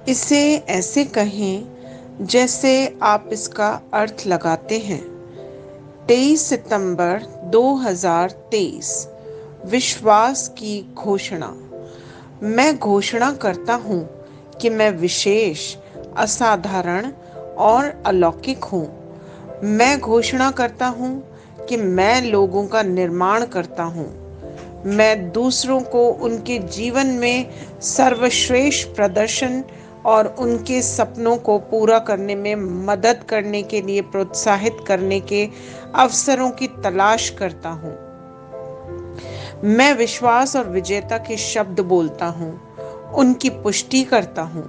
इसे ऐसे कहें जैसे आप इसका अर्थ लगाते हैं। 23 सितंबर 2023। विश्वास की घोषणा। मैं घोषणा करता हूँ कि मैं विशेष, असाधारण और अलौकिक हूँ। मैं घोषणा करता हूँ कि मैं लोगों का निर्माण करता हूँ। मैं दूसरों को उनके जीवन में सर्वश्रेष्ठ प्रदर्शन और उनके सपनों को पूरा करने में मदद करने के लिए प्रोत्साहित करने के अवसरों की तलाश करता हूँ। मैं विश्वास और विजेता के शब्द बोलता हूँ, उनकी पुष्टि करता हूँ,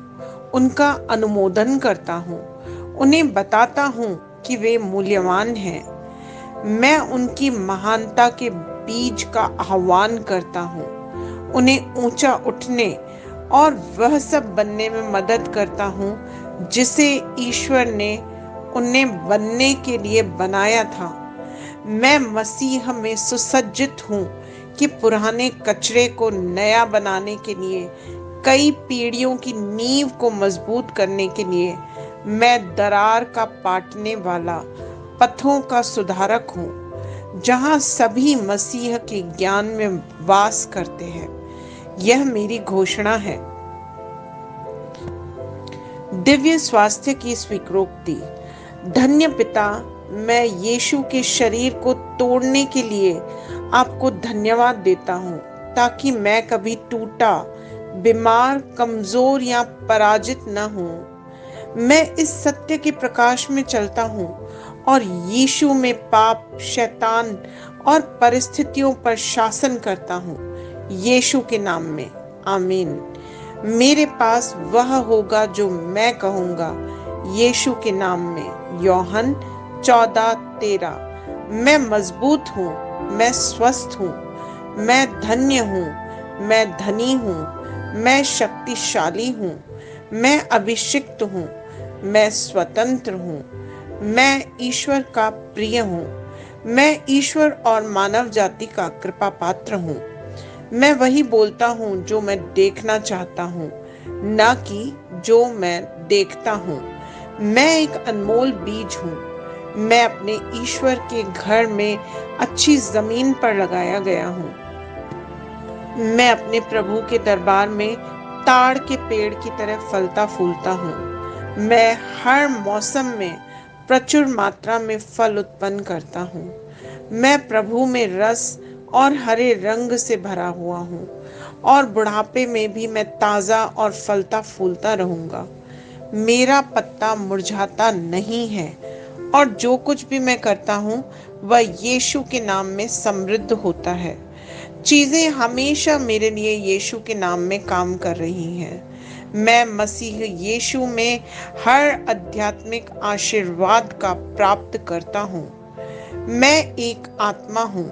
उनका अनुमोदन करता हूँ, उन्हें बताता हूँ कि वे मूल्यवान हैं। मैं उनकी महानता के बीज का आह्वान करता हूँ, उन्हें ऊंचा उठने और वह सब बनने में मदद करता हूँ जिसे ईश्वर ने उन्हें बनने के लिए बनाया था। मैं मसीह में सुसज्जित हूँ कि पुराने कचरे को नया बनाने के लिए, कई पीढ़ियों की नींव को मजबूत करने के लिए मैं दरार का पाटने वाला, पथों का सुधारक हूँ, जहाँ सभी मसीह के ज्ञान में वास करते हैं। यह मेरी घोषणा है। दिव्य स्वास्थ्य की स्वीकृति। धन्य पिता, मैं यीशु के शरीर को तोड़ने के लिए आपको धन्यवाद देता हूँ, ताकि मैं कभी टूटा, बीमार, कमजोर या पराजित न हूँ। मैं इस सत्य के प्रकाश में चलता हूँ और यीशु में पाप, शैतान और परिस्थितियों पर शासन करता हूँ। यीशु के नाम में आमीन। मेरे पास वह होगा जो मैं कहूँगा, यीशु के नाम में। यूहन्ना 14:13। मैं मजबूत हूँ, मैं स्वस्थ हूँ, मैं धन्य हूँ, मैं धनी हूँ, मैं शक्तिशाली हूँ, मैं अभिषिक्त हूँ, मैं स्वतंत्र हूँ, मैं ईश्वर का प्रिय हूँ, मैं ईश्वर और मानव जाति का कृपा पात्र हूँ। मैं वही बोलता हूँ जो मैं देखना चाहता हूँ, न कि जो मैं देखता हूँ। मैं एक अनमोल बीज हूँ। मैं अपने ईश्वर के घर में अच्छी जमीन पर लगाया गया हूँ। मैं अपने प्रभु के दरबार में ताड़ के पेड़ की तरह फलता फूलता हूँ। मैं हर मौसम में प्रचुर मात्रा में फल उत्पन्न करता हूँ। मैं प्रभु में रस और हरे रंग से भरा हुआ हूँ और बुढ़ापे में भी मैं ताज़ा और फलता फूलता रहूँगा। मेरा पत्ता मुरझाता नहीं है और जो कुछ भी मैं करता हूँ वह यीशु के नाम में समृद्ध होता है। चीजें हमेशा मेरे लिए यीशु के नाम में काम कर रही हैं। मैं मसीह यीशु में हर आध्यात्मिक आशीर्वाद का प्राप्त करता हूँ। मैं एक आत्मा हूँ।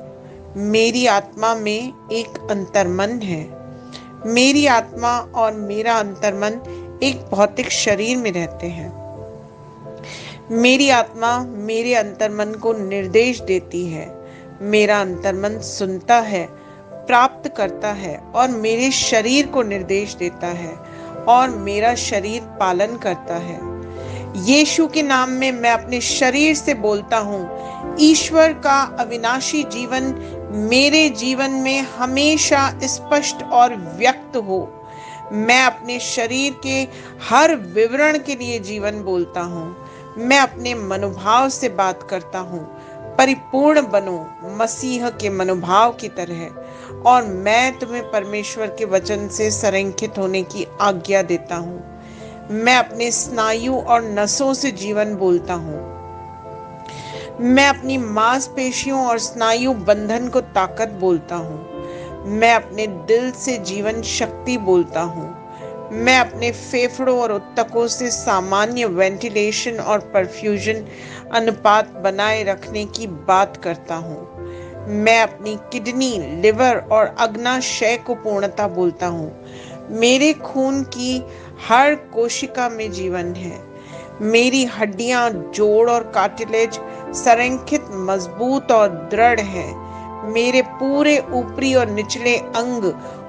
मेरी आत्मा में एक अंतर्मन है। मेरी आत्मा और मेरा अंतर्मन एक भौतिक शरीर में रहते हैं। मेरी आत्मा मेरे अंतर्मन को निर्देश देती है। मेरा अंतर्मन सुनता है, प्राप्त करता है और मेरे शरीर को निर्देश देता है और मेरा शरीर पालन करता है। यीशु के नाम में मैं अपने शरीर से बोलता हूँ, ईश्वर का अविनाशी जीवन मेरे जीवन में हमेशा स्पष्ट और व्यक्त हो। मैं अपने शरीर के हर विवरण के लिए जीवन बोलता हूँ। मैं अपने मनोभाव से बात करता हूँ, परिपूर्ण बनो मसीह के मनोभाव की तरह। और मैं तुम्हें परमेश्वर के वचन से संरेखित होने की आज्ञा देता हूँ। मैं अपने स्नायु और नसों से जीवन बोलता हूँ। मैं अपनी मांसपेशियों और स्नायु बंधन को ताकत बोलता हूँ। मैं अपने दिल से जीवन शक्ति बोलता हूँ। मैं अपने फेफड़ों और ऊतकों से सामान्य वेंटिलेशन और परफ्यूजन अनुपात बनाए रखने की बात करता हूँ। मैं अपनी किडनी, लिवर और अग्नाशय को पूर्णता बोलता हूँ। मेरे खून की हर कोशिका में जीवन है। मेरी हड्डियां, जोड़ और कार्टिलेज संरेखित, मजबूत और दृढ़ हैं। मेरे पूरे ऊपरी और निचले अंग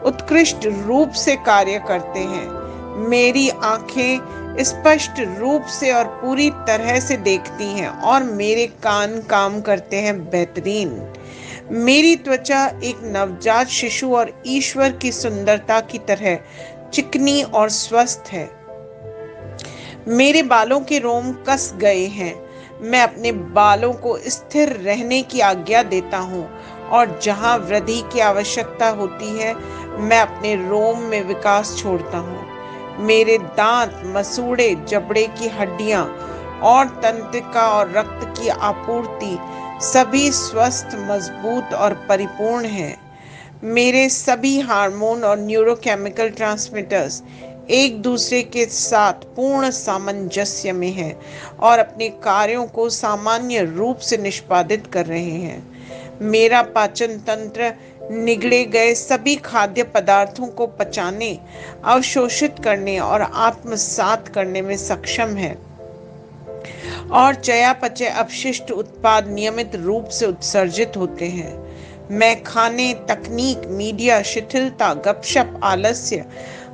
उत्कृष्ट रूप से कार्य करते हैं। मेरी आंखें स्पष्ट रूप से और पूरी तरह से देखती हैं और मेरे कान काम करते हैं बेहतरीन। मेरी त्वचा एक नवजात शिशु और ईश्वर की सुंदरता की तरह चिकनी और स्वस्थ है। मेरे बालों के रोम कस गए हैं। मैं अपने बालों को स्थिर रहने की आज्ञा देता हूँ और जहाँ वृद्धि की आवश्यकता होती है, मैं अपने रोम में विकास छोड़ता हूँ। मेरे दांत, मसूड़े, जबड़े की हड्डियाँ और तंत्रिका और रक्त की आपूर्ति सभी स्वस्थ, मजबूत और परिपूर्ण हैं। मेरे सभी हार्मोन और न्यूरोकेमिकल ट्रांसमीटर्स एक दूसरे के साथ पूर्ण सामंजस्य में हैं और अपने कार्यों को सामान्य रूप से निष्पादित कर रहे हैं। मेरा पाचन तंत्र निगले गए सभी खाद्य पदार्थों को पचाने, अवशोषित करने और आत्मसात करने में सक्षम है और चयापचय अपशिष्ट उत्पाद नियमित रूप से उत्सर्जित होते हैं। मैं खाने, तकनीक, मीडिया, शिथिलता, गपशप, आलस्य,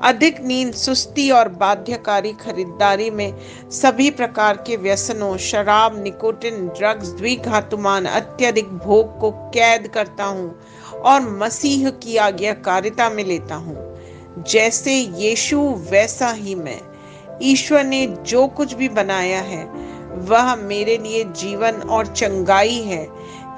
अधिक नींद, सुस्ती और बाध्यकारी खरीदारी में सभी प्रकार के व्यसनों, शराब, निकोटिन, ड्रग्स, द्विघातुमान, अत्यधिक भोग को कैद करता हूँ और मसीह की आज्ञाकारिता में लेता हूँ। जैसे यीशु वैसा ही मैं। ईश्वर ने जो कुछ भी बनाया है वह मेरे लिए जीवन और चंगाई है।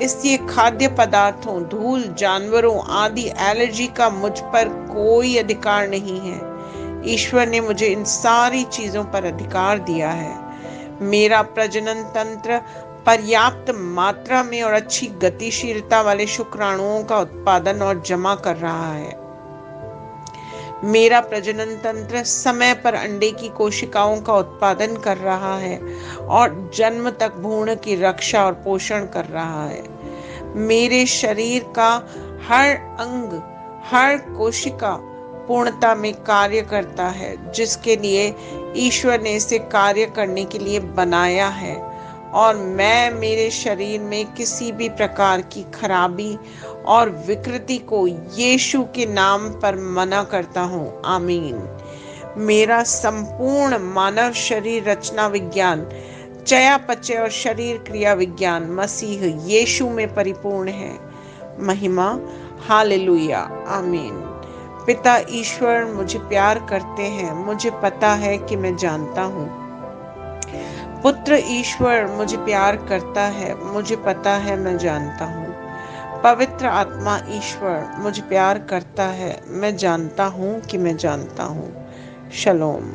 इसलिए खाद्य पदार्थों, धूल, जानवरों आदि एलर्जी का मुझ पर कोई अधिकार नहीं है। ईश्वर ने मुझे इन सारी चीजों पर अधिकार दिया है। मेरा प्रजनन तंत्र पर्याप्त मात्रा में और अच्छी गतिशीलता वाले शुक्राणुओं का उत्पादन और जमा कर रहा है। मेरा प्रजनन तंत्र समय पर अंडे की कोशिकाओं का उत्पादन कर रहा है और जन्म तक भ्रूण की रक्षा और पोषण कर रहा है। मेरे शरीर का हर अंग, हर कोशिका पूर्णता में कार्य करता है, जिसके लिए ईश्वर ने इसे कार्य करने के लिए बनाया है और मैं मेरे शरीर में किसी भी प्रकार की खराबी और विकृति को यीशु के नाम पर मना करता हूँ। आमीन। मेरा संपूर्ण मानव शरीर रचना विज्ञान, चयापचय और शरीर क्रिया विज्ञान मसीह यीशु में परिपूर्ण है। महिमा, हालेलुया, आमीन। पिता ईश्वर मुझे प्यार करते हैं, मुझे पता है कि मैं जानता हूँ। पुत्र ईश्वर मुझे प्यार करता है, मुझे पता है, मैं जानता हूँ। पवित्र आत्मा ईश्वर मुझे प्यार करता है, मैं जानता हूँ कि मैं जानता हूँ। शलोम।